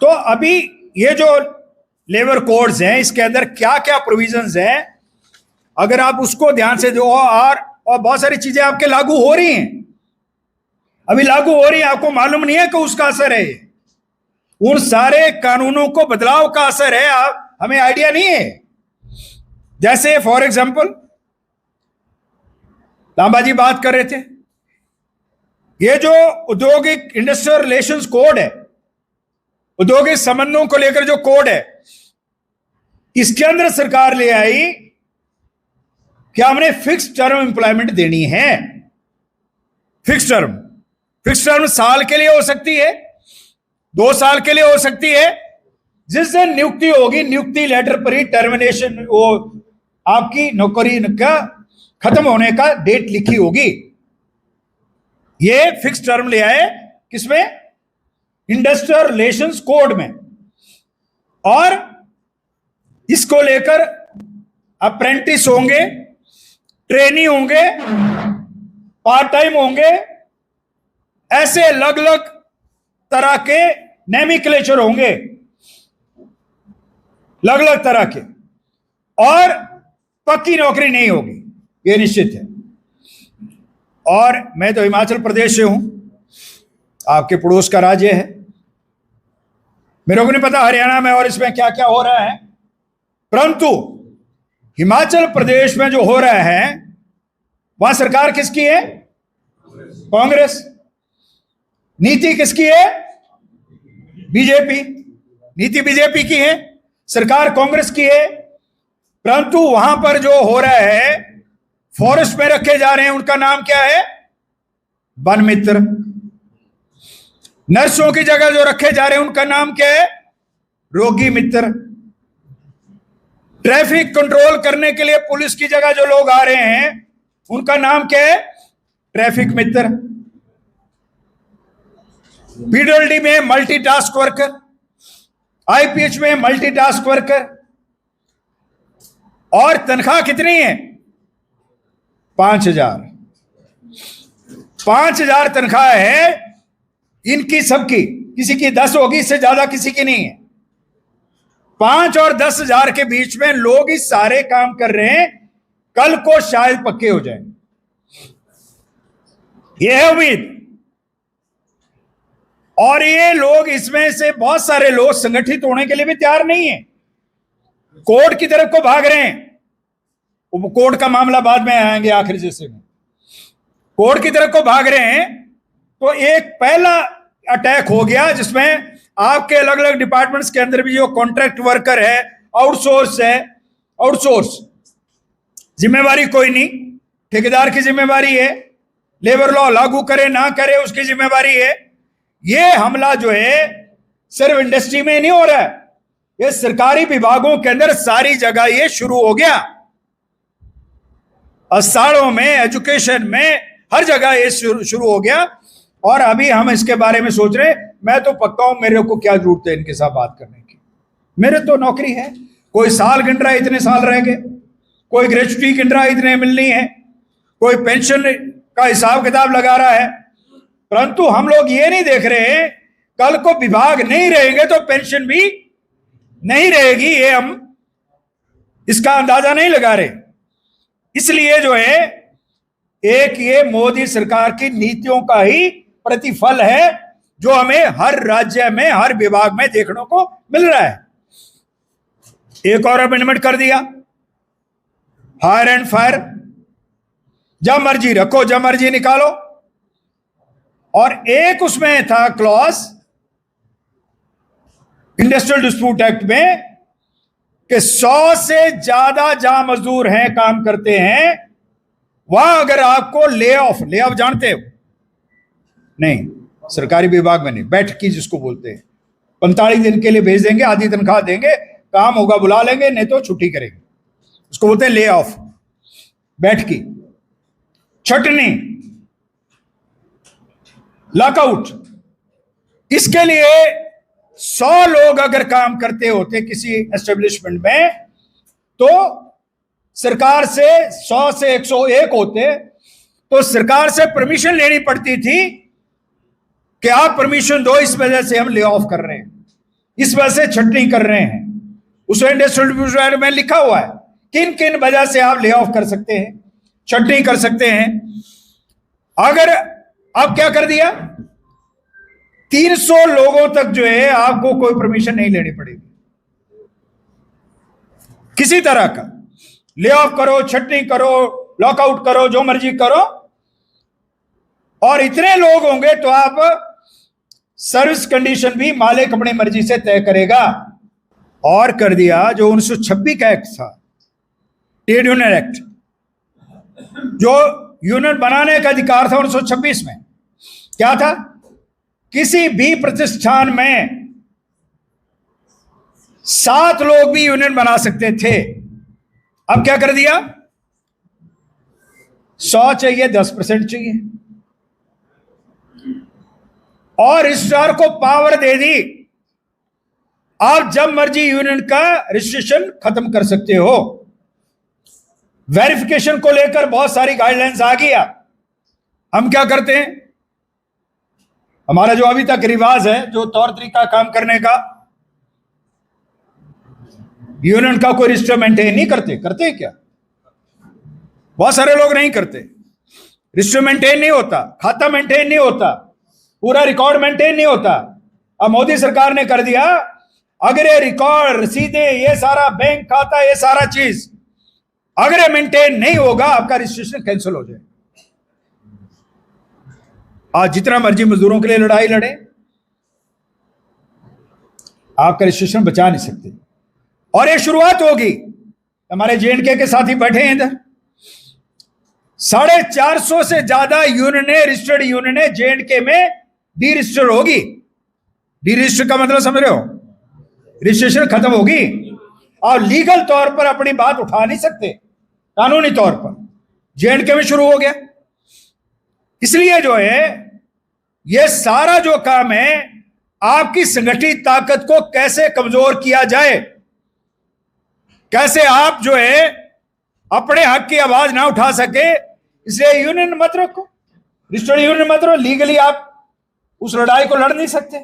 तो अभी ये जो लेबर कोड्स हैं इसके अंदर क्या क्या प्रोविजंस हैं, अगर आप उसको ध्यान से दो, और बहुत सारी चीजें आपके लागू हो रही हैं, अभी लागू हो रही है, आपको मालूम नहीं है कि उसका असर है, उन सारे कानूनों को बदलाव का असर है, हमें आइडिया नहीं है। जैसे फॉर एग्जांपल लांबा जी बात कर रहे थे, ये जो औद्योगिक इंडस्ट्रियल रिलेशंस कोड है, औद्योगिक संबंधों को लेकर जो कोड है, इसके अंदर सरकार ले आई कि हमने फिक्स टर्म एम्प्लॉयमेंट देनी है। फिक्स टर्म साल के लिए हो सकती है, 2 साल के लिए हो सकती है, जिस दिन नियुक्ति होगी नियुक्ति लेटर पर ही टर्मिनेशन, वो आपकी नौकरी का खत्म होने का डेट लिखी होगी। ये फिक्स टर्म ले आए किसमें? इंडस्ट्रियल रिलेशंस कोड में। और इसको लेकर अप्रेंटिस होंगे, ट्रेनी होंगे, पार्ट टाइम होंगे, ऐसे अलग अलग तरह के नोमेनक्लेचर होंगे, अलग अलग तरह के, और पक्की नौकरी नहीं होगी, ये निश्चित है। और मैं तो हिमाचल प्रदेश से हूं, आपके पड़ोस का राज्य है, मेरे को नहीं पता हरियाणा में और इसमें क्या क्या हो रहा है, परंतु हिमाचल प्रदेश में जो हो रहा है वहां सरकार किसकी है? कांग्रेस। नीति किसकी है? बीजेपी। नीति बीजेपी की है, सरकार कांग्रेस की है, परंतु वहां पर जो हो रहा है, फॉरेस्ट में रखे जा रहे हैं, उनका नाम क्या है? वन मित्र। नर्सों की जगह जो रखे जा रहे हैं उनका नाम क्या है? रोगी मित्र। ट्रैफिक कंट्रोल करने के लिए पुलिस की जगह जो लोग आ रहे हैं उनका नाम क्या है? ट्रैफिक मित्र। पीडब्ल्यूडी में मल्टीटास्क वर्कर, आईपीएच में मल्टीटास्क वर्कर, और तनख्वाह कितनी है? 5,000। 5,000 तनख्वाह है इनकी सबकी, किसी की 10 होगी, इससे ज्यादा किसी की नहीं है। 5 और 10,000 के बीच में लोग इस सारे काम कर रहे हैं, कल को शायद पक्के हो जाए, यह है उम्मीद। और ये लोग, इसमें से बहुत सारे लोग संगठित होने के लिए भी तैयार नहीं है, कोर्ट की तरफ को भाग रहे हैं। कोर्ट का मामला बाद में आएंगे आखिर जैसे में, कोर्ट की तरफ को भाग रहे हैं। तो एक पहला अटैक हो गया जिसमें आपके अलग अलग डिपार्टमेंट्स के अंदर भी जो कॉन्ट्रैक्ट वर्कर है, आउटसोर्स है, आउटसोर्स जिम्मेवारी कोई नहीं, ठेकेदार की जिम्मेवारी है, लेबर लॉ लागू करे ना करे उसकी जिम्मेवारी है। ये हमला जो है सिर्फ इंडस्ट्री में नहीं हो रहा है, ये सरकारी विभागों के अंदर सारी जगह ये शुरू हो गया, अस्पतालों में, एजुकेशन में, हर जगह ये शुरू हो गया। और अभी हम इसके बारे में सोच रहे, मैं तो पक्का हूं मेरे को क्या जरूरत है इनके साथ बात करने की, मेरे तो नौकरी है, कोई साल गिन रहा है इतने साल रह गए, कोई ग्रेजुएटी गिन रहा है इतने मिलनी है, कोई पेंशन का हिसाब किताब लगा रहा है, परंतु हम लोग ये नहीं देख रहे हैं कल को विभाग नहीं रहेंगे तो पेंशन भी नहीं रहेगी, ये हम इसका अंदाजा नहीं लगा रहे। इसलिए जो है एक ये मोदी सरकार की नीतियों का ही प्रतिफल है जो हमें हर राज्य में, हर विभाग में देखने को मिल रहा है। एक और अमेंडमेंट कर दिया, हायर एंड फायर, जब मर्जी रखो जब मर्जी निकालो। और एक उसमें था क्लॉज इंडस्ट्रियल डिस्प्यूट एक्ट में कि 100 से ज्यादा जहां मजदूर हैं, काम करते हैं, वहां अगर आपको ले ऑफ जानते हो? नहीं, सरकारी विभाग में नहीं, बैठकी जिसको बोलते हैं, 45 दिन के लिए भेज देंगे, आधी तनख्वाह देंगे, काम होगा बुला लेंगे, नहीं तो छुट्टी करेंगे, उसको बोलते हैं ले ऑफ, बैठकी, छटनी, लॉकआउट। इसके लिए 100 लोग अगर काम करते होते किसी एस्टेब्लिशमेंट में, तो सरकार से 100 से 101 होते, तो सरकार से परमिशन लेनी पड़ती थी कि आप परमिशन दो, इस वजह से हम ले ऑफ कर रहे हैं। इस वजह से छटनी कर रहे हैं। उस इंडस्ट्रियल में लिखा हुआ है किन किन वजह से आप ले ऑफ कर सकते हैं, छटनी कर सकते हैं। अगर आप क्या कर दिया, 300 लोगों तक जो है आपको कोई परमिशन नहीं लेनी पड़ेगी, किसी तरह का ले ऑफ करो, छटनी करो, लॉकआउट करो, जो मर्जी करो। और इतने लोग होंगे तो आप सर्विस कंडीशन भी मालिक अपनी मर्जी से तय करेगा। और कर दिया जो 1926 का एक्ट था, ट्रेड यूनियन एक्ट, जो यूनियन बनाने का अधिकार था 1926 में, क्या था, किसी भी प्रतिष्ठान में 7 लोग भी यूनियन बना सकते थे। अब क्या कर दिया, 100 चाहिए, 10% चाहिए, और रजिस्ट्रार को पावर दे दी, आप जब मर्जी यूनियन का रजिस्ट्रेशन खत्म कर सकते हो। वेरिफिकेशन को लेकर बहुत सारी गाइडलाइंस आ गया। हम क्या करते हैं, हमारा जो अभी तक रिवाज है, जो तौर तरीका काम करने का, यूनियन का कोई रजिस्टर मेंटेन नहीं करते क्या, बहुत सारे लोग नहीं करते, रजिस्टर मेंटेन नहीं होता, खाता मेंटेन नहीं होता, पूरा रिकॉर्ड मेंटेन नहीं होता। अब मोदी सरकार ने कर दिया, अगर ये रिकॉर्ड, रसीदें, ये सारा बैंक खाता, ये सारा चीज अगर ये मेंटेन नहीं होगा, आपका रजिस्ट्रेशन कैंसिल हो जाए। आज जितना मर्जी मजदूरों के लिए लड़ाई लड़े, आपका रजिस्ट्रेशन बचा नहीं सकते। और ये शुरुआत होगी, हमारे जेएंडके के साथी बैठे हैं इधर, 450 से ज्यादा यूनियन, रजिस्टर्ड यूनियन जेएंडके में डी रजिस्टर होगी। डी रजिस्टर का मतलब समझ रहे हो, रजिस्ट्रेशन खत्म होगी और लीगल तौर पर अपनी बात उठा नहीं सकते, कानूनी तौर पर। जेएंडके में शुरू हो गया। इसलिए जो है ये सारा जो काम है, आपकी संगठित ताकत को कैसे कमजोर किया जाए, कैसे आप जो है अपने हक की आवाज ना उठा सके, इसलिए यूनियन मत रखो, रजिस्टर्ड यूनियन मत रखो। लीगली आप उस लड़ाई को लड़ नहीं सकते।